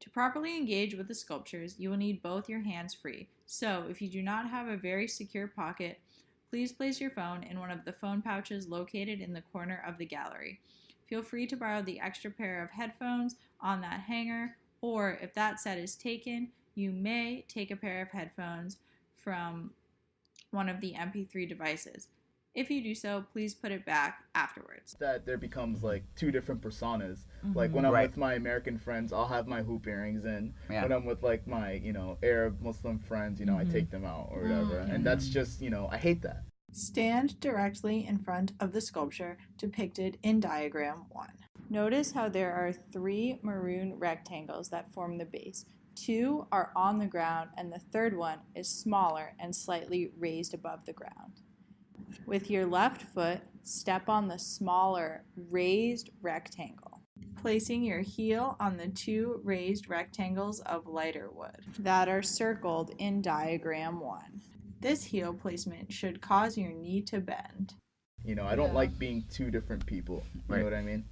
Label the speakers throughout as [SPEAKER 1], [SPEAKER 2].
[SPEAKER 1] To properly engage with the sculptures, you will need both your hands free. So, if you do not have a very secure pocket, please place your phone in one of the phone pouches located in the corner of the gallery. Feel free to borrow the extra pair of headphones on that hanger, or if that set is taken, you may take a pair of headphones from one of the MP3 devices. If you do so, please put it back afterwards.
[SPEAKER 2] That there becomes like two different personas. Like when I'm with my American friends, I'll have my hoop earrings in. When I'm with like my, Arab Muslim friends, I take them out or whatever. And that's just, I hate that.
[SPEAKER 1] Stand directly in front of the sculpture depicted in diagram 1. Notice how there are 3 maroon rectangles that form the base. 2 are on the ground and the third one is smaller and slightly raised above the ground. With your left foot, step on the smaller raised rectangle, placing your heel on the 2 raised rectangles of lighter wood that are circled in diagram 1. This heel placement should cause your knee to bend.
[SPEAKER 2] I don't like being two different people. You know what I mean?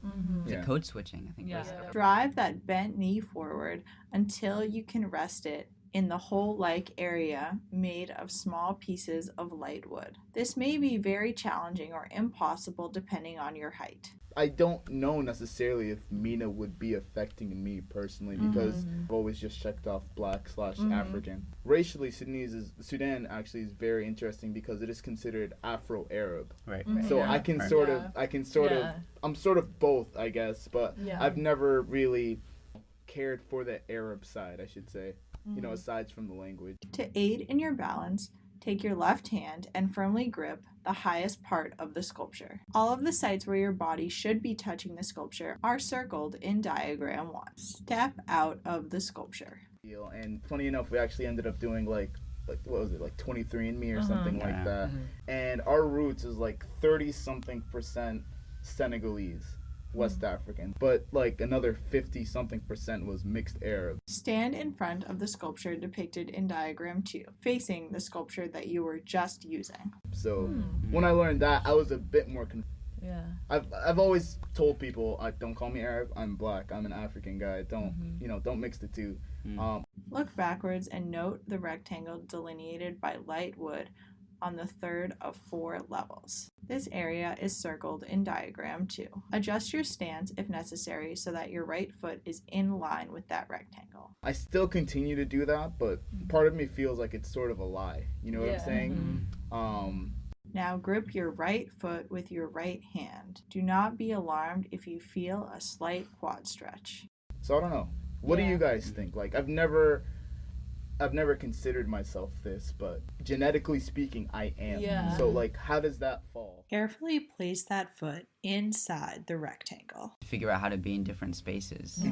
[SPEAKER 3] It's code switching, I think.
[SPEAKER 4] Yeah.
[SPEAKER 1] Drive that bent knee forward until you can rest it in the hole-like area made of small pieces of light wood. This may be very challenging or impossible depending on your height.
[SPEAKER 2] I don't know necessarily if Mina would be affecting me personally because I've always just checked off black/African. Racially, Sudan actually is very interesting because it is considered Afro-Arab.
[SPEAKER 3] Right.
[SPEAKER 2] So I can I'm sort of both, I guess, but I've never really cared for the Arab side, I should say. Aside from the language.
[SPEAKER 1] To aid in your balance, take your left hand and firmly grip the highest part of the sculpture. All of the sites where your body should be touching the sculpture are circled in diagram 1. Step out of the sculpture.
[SPEAKER 2] And funny enough, we actually ended up doing like what was it, like 23andMe or something like that. And our roots is like 30-something% Senegalese. West African, but like another 50-something% was mixed Arab. Stand in front of the sculpture depicted in diagram 2, facing the sculpture that you were just using. So when I learned that, I was a bit more confused.
[SPEAKER 4] Yeah.
[SPEAKER 2] I've always told people, don't call me Arab, I'm black, I'm an African guy. Don't mix the two. Look backwards and note the rectangle delineated by light wood on the third of 4 levels. This area is circled in diagram 2. Adjust your stance if necessary so that your right foot is in line with that rectangle. I still continue to do that, but part of me feels like it's sort of a lie. You know what I'm saying? Now grip your right foot with your right hand. Do not be alarmed if you feel a slight quad stretch. So I don't know. What do you guys think? Like I've never considered myself this, but genetically speaking, I am. Yeah. So, like, how does that fall? Carefully place that foot inside the rectangle.
[SPEAKER 3] Figure out how to be in different spaces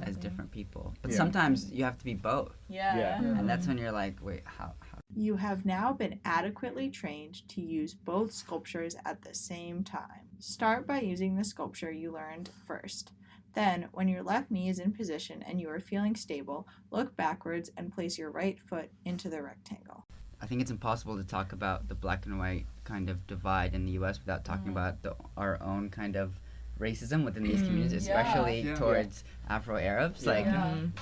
[SPEAKER 3] as different people. But sometimes you have to be both. And that's when you're like, wait, how?
[SPEAKER 1] You have now been adequately trained to use both sculptures at the same time. Start by using the sculpture you learned first. Then, when your left knee is in position and you are feeling stable, look backwards and place your right foot into the rectangle.
[SPEAKER 3] I think it's impossible to talk about the black and white kind of divide in the U.S. without talking about our own kind of racism within these communities, especially towards Afro-Arabs. Like,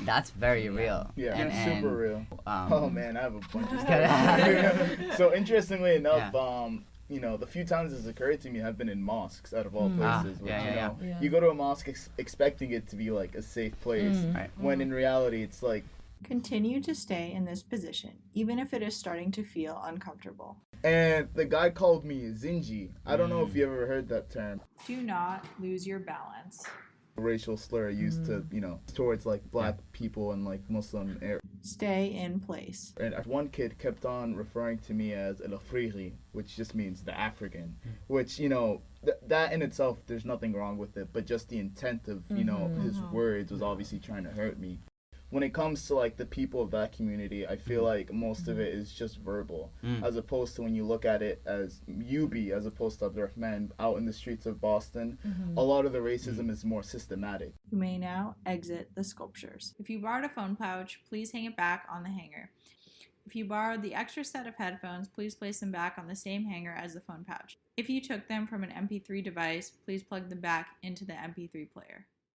[SPEAKER 3] that's very real.
[SPEAKER 2] And super real. Oh, man, I have a bunch of stuff. So, interestingly enough, the few times this occurred to me have been in mosques, out of all places. You go to a mosque expecting it to be like a safe place, when in reality it's like... Continue to stay in this position, even if it is starting to feel uncomfortable. And the guy called me Zinji. I don't know if you ever heard that term. Do not lose your balance. Racial slur used to, towards like black people and like Muslim Arab. Stay in place. And one kid kept on referring to me as El Afriqui, which just means the African, which, that in itself, there's nothing wrong with it, but just the intent of, his words was obviously trying to hurt me. When it comes to like the people of that community, I feel like most of it is just verbal, as opposed to when you look at it as Yubi, as opposed to Abdurrahman out in the streets of Boston, a lot of the racism is more systematic. You may now exit the sculptures. If you borrowed a phone pouch, please hang it back on the hanger. If you borrowed the extra set of headphones, please place them back on the same hanger as the phone pouch. If you took them from an MP3 device, please plug them back into the MP3 player.